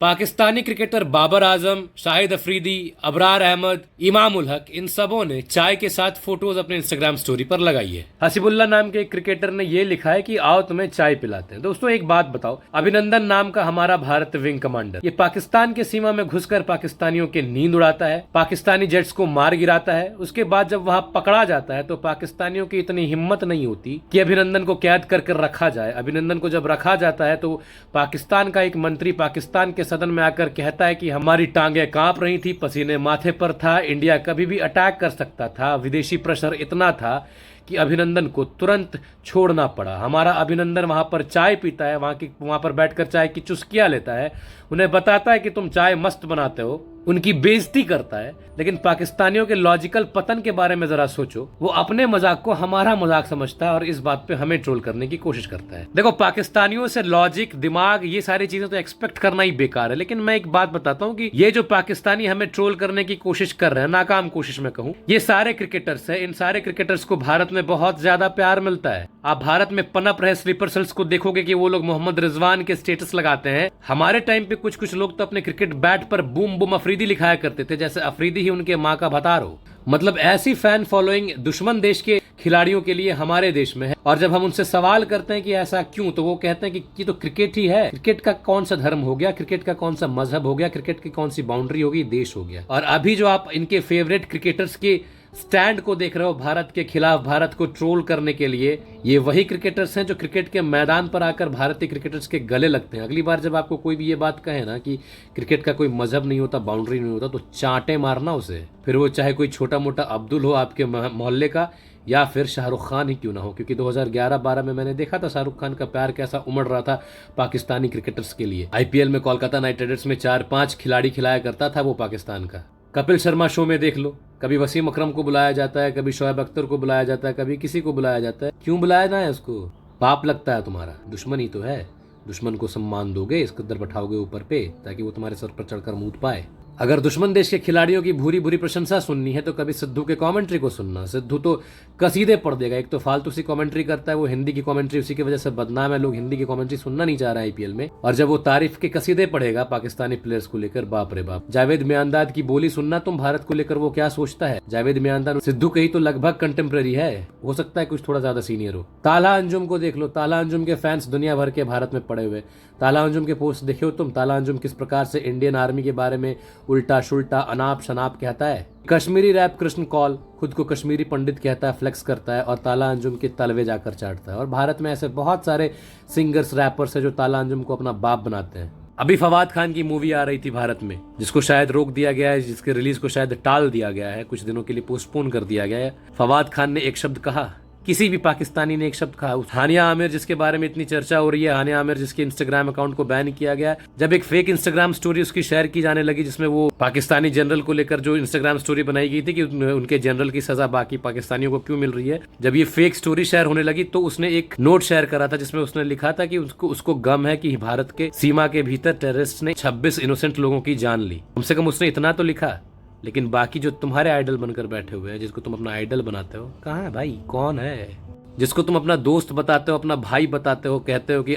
Pakistani cricketer Babar Azam, Shahid Afridi, Abrar Ahmad, Imam ul Haq, इन सबों ने चाय के साथ फोटोज अपने इंस्टाग्राम स्टोरी पर लगाई है। हसीबुल्ला नाम के एक क्रिकेटर ने ये लिखा है कि आओ तुम्हें चाय पिलाते हैं। दोस्तों एक बात बताओ, अभिनंदन नाम का हमारा भारत विंग कमांडर ये पाकिस्तान के सीमा में घुसकर पाकिस्तानियों की नींद उड़ाता है, पाकिस्तानी जेट्स को मार गिराता है। उसके बाद जब वहां पकड़ा जाता है तो पाकिस्तानियों की इतनी हिम्मत नहीं होती कि अभिनंदन को कैद कर रखा जाए। अभिनंदन को जब रखा जाता है तो पाकिस्तान का एक मंत्री पाकिस्तान के सदन में आकर कहता है कि हमारी टांगे कांप रही थी, पसीने माथे पर था, इंडिया कभी भी अटैक कर सकता था, विदेशी प्रेशर इतना था कि अभिनंदन को तुरंत छोड़ना पड़ा। हमारा अभिनंदन वहां पर चाय पीता है, वहां पर बैठकर चाय की चुस्कियां लेता है, उन्हें बताता है कि तुम चाय मस्त बनाते हो, उनकी बेइज्जती करता है। लेकिन पाकिस्तानियों के लॉजिकल पतन के बारे में जरा सोचो, वो अपने मजाक को हमारा मजाक समझता है और इस बात पे हमें ट्रोल करने की कोशिश करता है। देखो, पाकिस्तानियों से लॉजिक, दिमाग, ये सारी चीजें तो एक्सपेक्ट करना ही बेकार है। लेकिन मैं एक बात बताता हूँ कि ये जो पाकिस्तानी हमें ट्रोल करने की कोशिश कर रहे हैं, नाकाम कोशिश में कहूँ, ये सारे क्रिकेटर्स है। इन सारे क्रिकेटर्स को भारत में बहुत ज्यादा प्यार मिलता है। आप भारत में पनप रहे स्लीपर सेल्स को देखोगे कि वो लोग मोहम्मद रिजवान के स्टेटस लगाते हैं। हमारे टाइम पे कुछ लोग तो अपने क्रिकेट बैट पर बूम बूम अफरीदी लिखाया करते थे, जैसे अफरीदी ही उनके माँ का भतार हो। मतलब ऐसी फैन फॉलोइंग दुश्मन देश के खिलाड़ियों के लिए हमारे देश में है। और जब हम उनसे सवाल करते हैं कि ऐसा क्यों, तो वो कहते हैं कि ये तो क्रिकेट ही है। क्रिकेट का कौन सा धर्म हो गया, क्रिकेट का कौन सा मजहब हो गया, क्रिकेट की कौन सी बाउंड्री होगी, देश हो गया। और अभी जो आप इनके फेवरेट क्रिकेटर्स के स्टैंड को देख रहे हो भारत के खिलाफ, भारत को ट्रोल करने के लिए, ये वही क्रिकेटर्स हैं जो क्रिकेट के मैदान पर आकर भारतीय क्रिकेटर्स के गले लगते हैं। अगली बार जब आपको कोई भी ये बात कहे ना कि क्रिकेट का कोई मजहब नहीं होता, बाउंड्री नहीं होता, तो चांटे मारना उसे। फिर वो चाहे कोई छोटा मोटा अब्दुल हो आपके मोहल्ले का, या फिर शाहरुख खान ही क्यों ना हो। क्योंकि 2011-12 में मैंने देखा था शाहरुख खान का प्यार कैसा उमड़ रहा था पाकिस्तानी क्रिकेटर्स के लिए। आईपीएल में कोलकाता नाइट राइडर्स में 4-5 खिलाड़ी खिलाया करता था वो पाकिस्तान का। कपिल शर्मा शो में देख लो, कभी वसीम अकरम को बुलाया जाता है, कभी शोएब अख्तर को बुलाया जाता है, कभी किसी को बुलाया जाता है। क्यों बुलाया ना है उसको? पाप लगता है तुम्हारा, दुश्मन ही तो है। दुश्मन को सम्मान दोगे, इस कदर बैठाओगे ऊपर पे ताकि वो तुम्हारे सर पर चढ़कर मूत पाए। अगर दुश्मन देश के खिलाड़ियों की भूरी भूरी प्रशंसा सुननी है तो कभी सिद्धू के कमेंट्री को सुनना। सिद्धू तो कसीदे पढ़ देगा। एक तो फालतू सी कमेंट्री करता है, वो हिंदी की कमेंट्री उसी की वजह से बदनाम है। लोग हिंदी की कमेंट्री सुनना नहीं चाह रहे हैं आईपीएल में। और जब वो तारीफ के कसीदे पढ़ेगा पाकिस्तानी प्लेयर्स को लेकर, बाप रे बाप। जावेद मियांदाद की बोली सुनना तुम भारत को लेकर, वो क्या सोचता है। जावेद मियांदाद सिद्धू के ही तो लगभग कंटेम्प्रेरी है, हो सकता है कुछ थोड़ा ज्यादा सीनियर हो। ताला अंजुम को देख लो, ताला अंजुम के फैंस दुनिया भर के भारत में पड़े हुए। ताला अंजुम के पोस्ट देखो तुम, ताला अंजुम किस प्रकार से इंडियन आर्मी के बारे में उल्टा शुल्टा अनाप शनाप कहता है। कश्मीरी रैप कृष्ण कौल खुद को कश्मीरी पंडित कहता है, फ्लेक्स करता है और ताला अंजुम के तलवे जाकर चाटता है। और भारत में ऐसे बहुत सारे सिंगर्स, रैपर्स है जो ताला अंजुम को अपना बाप बनाते हैं। अभी फवाद खान की मूवी आ रही थी भारत में, जिसको शायद रोक दिया गया है, जिसके रिलीज को शायद टाल दिया गया है, कुछ दिनों के लिए पोस्टपोन कर दिया गया है। फवाद खान ने एक शब्द कहा, किसी भी पाकिस्तानी ने एक शब्द कहा। हानिया आमिर जिसके बारे में इतनी चर्चा हो रही है, हानिया आमिर जिसके इंस्टाग्राम अकाउंट को बैन किया गया, जब एक फेक इंस्टाग्राम स्टोरी उसकी शेयर की जाने लगी जिसमें वो पाकिस्तानी जनरल को लेकर जो इंस्टाग्राम स्टोरी बनाई गई थी कि उनके जनरल की सजा बाकी पाकिस्तानियों को क्यों मिल रही है, जब ये फेक स्टोरी शेयर होने लगी तो उसने एक नोट शेयर करा था जिसमें उसने लिखा था कि उसको गम है कि भारत के सीमा के भीतर टेररिस्ट ने 26 इनोसेंट लोगों की जान ली। कम से कम उसने इतना तो लिखा। लेकिन बाकी जो तुम्हारे आइडल बनकर बैठे हुए हैं, जिसको तुम अपना आइडल बनाते हो, कहाँ है भाई, कौन है? जिसको तुम अपना दोस्त बताते हो, अपना भाई बताते हो, कहते हो कि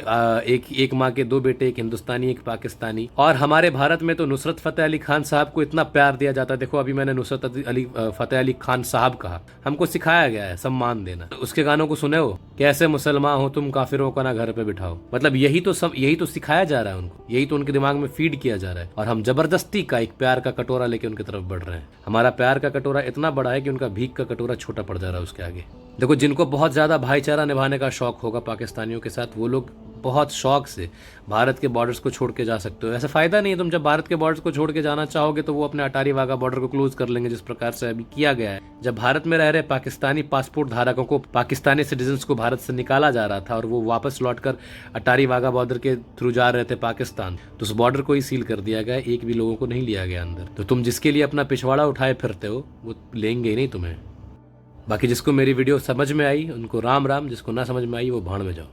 एक माँ के 2 बेटे, एक हिंदुस्तानी एक पाकिस्तानी। और हमारे भारत में तो नुसरत फतेह अली खान साहब को इतना प्यार दिया जाता है। देखो अभी मैंने फतेह अली खान साहब कहा, हमको सिखाया गया है सम्मान देना। उसके गानों को सुने हो, कैसे मुसलमान हो तुम, काफिरों का ना घर पे बिठाओ। मतलब यही तो सिखाया जा रहा है उनको, यही तो उनके दिमाग में फीड किया जा रहा है। और हम जबरदस्ती का एक प्यार का कटोरा लेके उनकी तरफ बढ़ रहे हैं। हमारा प्यार का कटोरा इतना बड़ा है कि उनका भीख का कटोरा छोटा पड़ जा रहा है उसके आगे। देखो, जिनको बहुत ज्यादा भाईचारा निभाने का शौक होगा पाकिस्तानियों के साथ, वो लोग बहुत शौक से भारत के बॉर्डर्स को छोड़ के जा सकते हो। ऐसा फायदा नहीं है, तुम जब भारत के बॉर्डर्स को छोड़ के जाना चाहोगे तो वो अपने अटारी वाघा बॉर्डर को क्लोज कर लेंगे, जिस प्रकार से अभी किया गया है। जब भारत में रह रहे पाकिस्तानी पासपोर्ट धारकों को, पाकिस्तानी सिटीजन्स को भारत से निकाला जा रहा था और वो वापस लौटकर अटारी वाघा बॉर्डर के थ्रू जा रहे थे पाकिस्तान, तो उस बॉर्डर को ही सील कर दिया गया, एक भी लोगों को नहीं लिया गया अंदर। तो तुम जिसके लिए अपना पिछवाड़ा उठाए फिरते हो वो लेंगे ही नहीं तुम्हें। बाकी जिसको मेरी वीडियो समझ में आई उनको राम राम, जिसको ना समझ में आई वो भाड़ में जाओ।